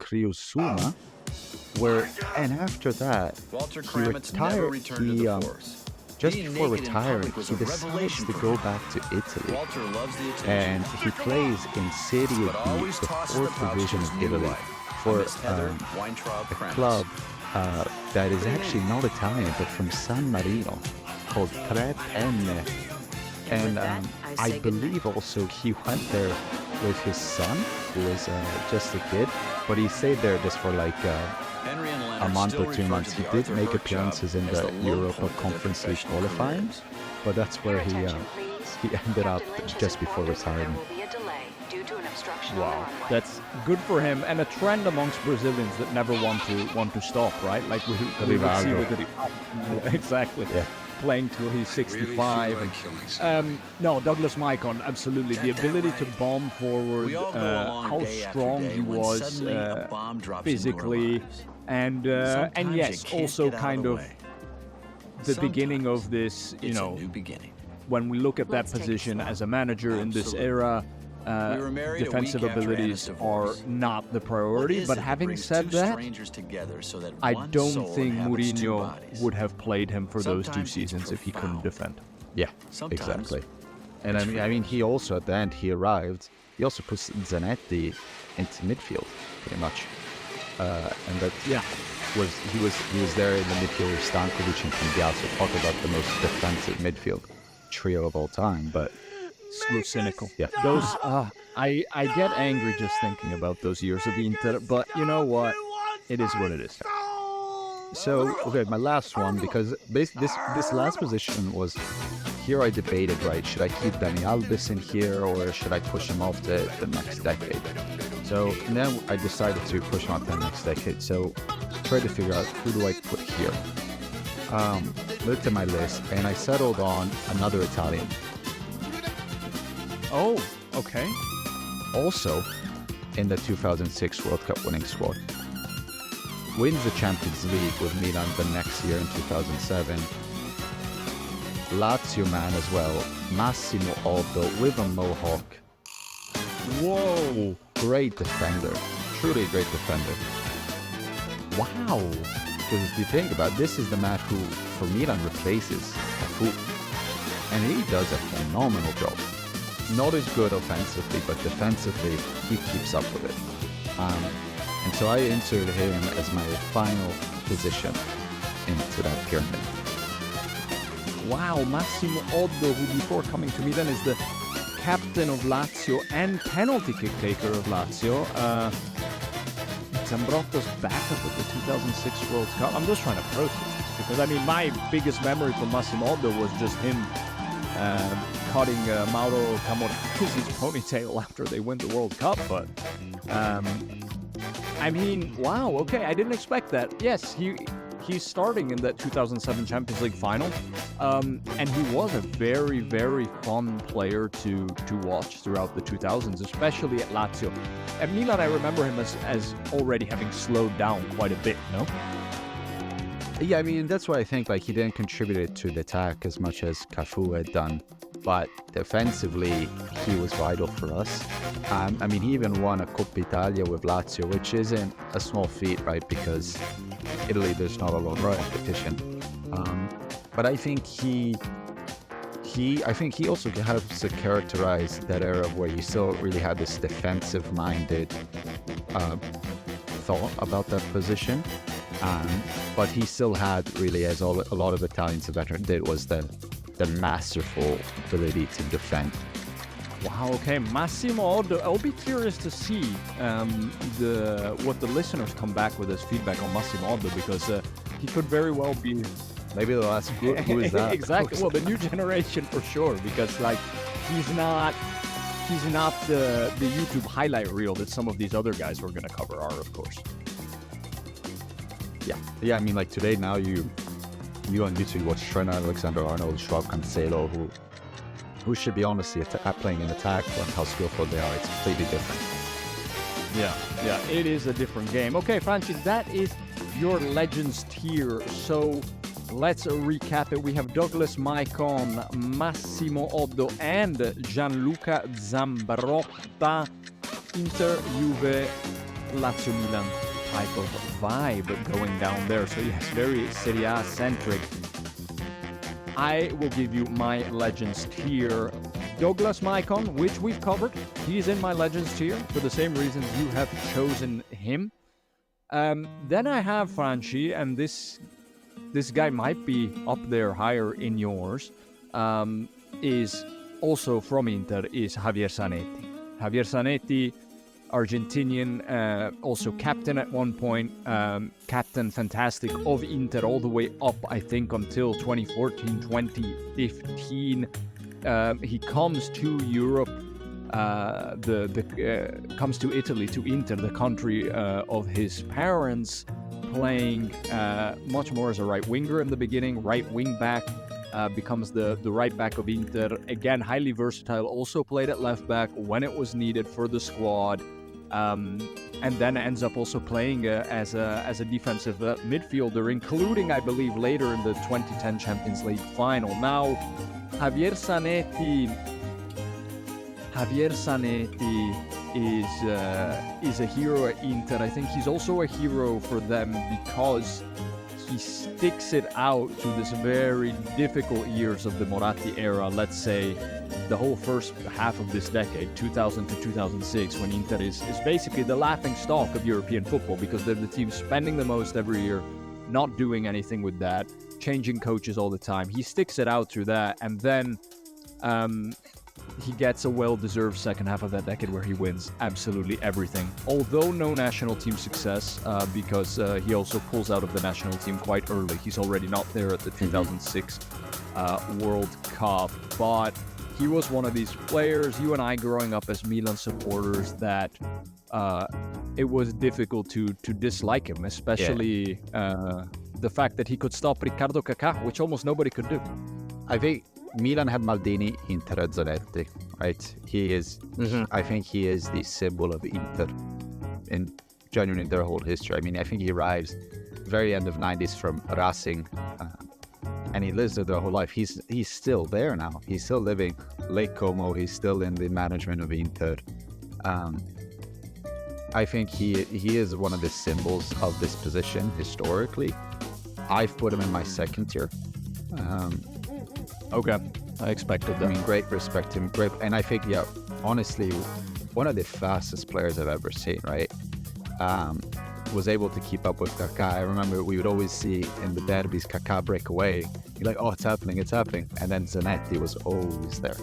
Ryusuma, where and after that Walter he Kravitz never retired. returned to the force. Just Being before naked in retiring, public was he a decides revelation to for go him. back to Italy, Walter loves the attention, and he plays in Serie B, but always the tosses the fourth pouch division to his of new Italy, wife, for Miss Heather Weintraub a Kravitz. club that is actually not Italian, but from San Marino, called Tre Penne. And I believe also he went there with his son, who was just a kid, but he stayed there just for like Henry and a Leonard month still or 2 refer months. to He the did Arthur make Hurt appearances job in as the the low Europa point of their Conference League professional qualifying, careers. but that's where he ended up just before retiring. Wow, that's good for him, and a trend amongst Brazilians that never want to stop, right? Like we would see Rivaldo. with the exactly. Yeah. Playing till he's 65. No, Douglas Maicon, absolutely. The ability to bomb forward, We all go along how day after strong day he when was suddenly a bomb drops into our physically, lives. and Sometimes yes, you can't also get out kind the of way. the beginning Sometimes of this, you It's know, a new beginning. when we look at that Let's take it position slow. as a manager in this Absolutely. era, We were married a defensive week after abilities Anna's are divorce. not the What priority. is But it that having brings said two that, strangers together so that I one don't soul think inhabits two Mourinho bodies? would have played him for those two Sometimes it's seasons if he couldn't profound. defend. Yeah, Sometimes exactly. And I mean, he also at the end he arrived. He also put Zanetti into midfield, pretty much, and that Yeah. he was there in the midfield with Stankovic and Cambiaso. Talk about the most defensive midfield trio of all time. But So cynical. Yeah. Those I get angry just thinking about those years of Inter, but you know what? It is what it is. so okay, my last one, because this last position was here. I debated, right? Should I keep Dani Alves in here or should I push him off to the next decade? So then I decided to push him off to the next decade. So tried to figure out who do I put here. Looked at my list and I settled on another Italian. Oh, okay. Also in the 2006 World Cup winning squad. Wins the Champions League with Milan the next year in 2007. Lazio man as well. Massimo Aldo with a mohawk. Whoa. Great defender. Truly a great defender. Wow. Because if you think about it, this is the man who, for Milan, replaces Cafu. And he does a phenomenal job. Not as good offensively, but defensively, he keeps up with it. And so I inserted him as my final position into that pyramid. Wow, Massimo Oddo, who before coming to Milan is the captain of Lazio and penalty kick taker of Lazio. Zambrotto's backup at the 2006 World Cup. I'm just trying to process this because, I mean, my biggest memory from Massimo Oddo was just him cutting Mauro Camoranesi's ponytail after they win the World Cup. But, I mean, wow, okay, I didn't expect that. Yes, he's starting in that 2007 Champions League final, and he was a very, very fun player to watch throughout the 2000s, especially at Lazio. At Milan, I remember him as already having slowed down quite a bit, no? Yeah, I mean, that's why I think like he didn't contribute to the attack as much as Cafu had done. But defensively, he was vital for us. I mean, he even won a Coppa Italia with Lazio, which isn't a small feat, right? Because Italy, there's not a lot of competition. But I think he also helps to characterize that era where you still really had this defensive-minded thought about that position. But he still had really, as a lot of Italians veteran did, was the masterful ability to defend. Wow, okay, Massimo Oddo. I'll be curious to see what the listeners come back with as feedback on Massimo Oddo, because he could very well be Maybe they'll ask, who is that? exactly. Well, the new generation for sure, because like he's not the YouTube highlight reel that some of these other guys we're gonna cover are, of course. Yeah. I mean, like today now you on YouTube watch Trent Alexander-Arnold, Joao Cancelo, who should be honestly playing in attack, but how skillful they are, it's completely different. Yeah, it is a different game. Okay, Francis, that is your Legends tier. So let's recap it. We have Douglas Maicon, Massimo Oddo, and Gianluca Zambrotta. Inter, Juve, Lazio Milan type of vibe going down there. So yes, very Serie A centric. I will give you my Legends tier. Douglas Maicon, which we've covered, he's in my Legends tier for the same reasons you have chosen him. Then I have Franchi, and this guy might be up there higher in yours. Is also from Inter, is Javier Zanetti. Javier Zanetti, Argentinian, also captain at one point, captain fantastic of Inter all the way up, I think, until 2014, 2015. He comes to Europe, comes to Italy, to Inter, the country of his parents, playing much more as a right winger in the beginning, right wing back. Becomes the right back of Inter. Again, highly versatile, also played at left back when it was needed for the squad. And then ends up also playing as a defensive midfielder, including, I believe, later in the 2010 Champions League final. Now, Javier Zanetti is a hero at Inter. I think he's also a hero for them because he sticks it out through this very difficult years of the Moratti era, let's say the whole first half of this decade, 2000 to 2006, when Inter is basically the laughing stock of European football because they're the team spending the most every year, not doing anything with that, changing coaches all the time. He sticks it out through that, and then he gets a well-deserved second half of that decade where he wins absolutely everything. Although no national team success, because he also pulls out of the national team quite early. He's already not there at the 2006 World Cup. But he was one of these players, you and I growing up as Milan supporters, that it was difficult to dislike him, especially the fact that he could stop Riccardo Kaká, which almost nobody could do. I think Milan had Maldini, Inter had Zanetti, right? He is, I think he is the symbol of Inter in genuinely their whole history. I mean, I think he arrives very end of 90s from Racing, and he lives there their whole life. He's still there now. He's still living Lake Como. He's still in the management of Inter. I think he is one of the symbols of this position historically. I've put him in my second tier. Okay, I expected that. I mean, great respect to him, great, and I think, honestly, one of the fastest players I've ever seen, right? Was able to keep up with Kaká. I remember we would always see in the derbys Kaká break away. You're like, oh, it's happening. And then Zanetti was always there.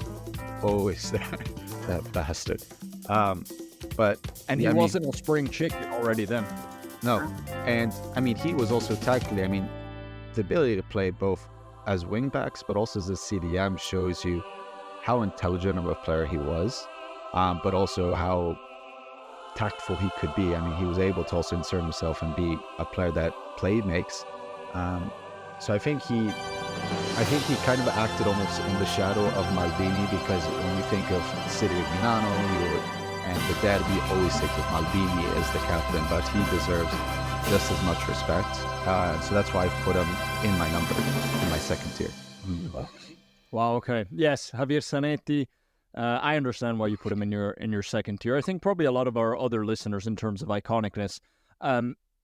That bastard. And he wasn't a spring chicken already then. No, and I mean, he was also tactically, I mean, the ability to play both as wing backs, but also as a CDM shows you how intelligent of a player he was, but also how tactful he could be. I mean, he was able to also insert himself and be a player that played makes. So I think he kind of acted almost in the shadow of Maldini, because when you think of City of Milano and the derby, always think of Maldini as the captain, but he deserves just as much respect. So that's why I've put him in my second tier. Wow, okay. Yes, Javier Zanetti. I understand why you put him in your second tier. I think probably a lot of our other listeners, in terms of iconicness,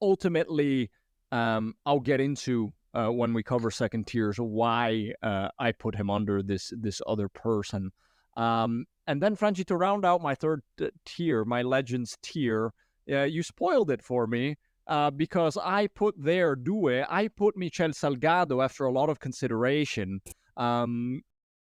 ultimately, I'll get into when we cover second tiers why I put him under this other person. And then, Franchi, to round out my third tier, my Legends tier, you spoiled it for me. Because I put there I put Michel Salgado after a lot of consideration.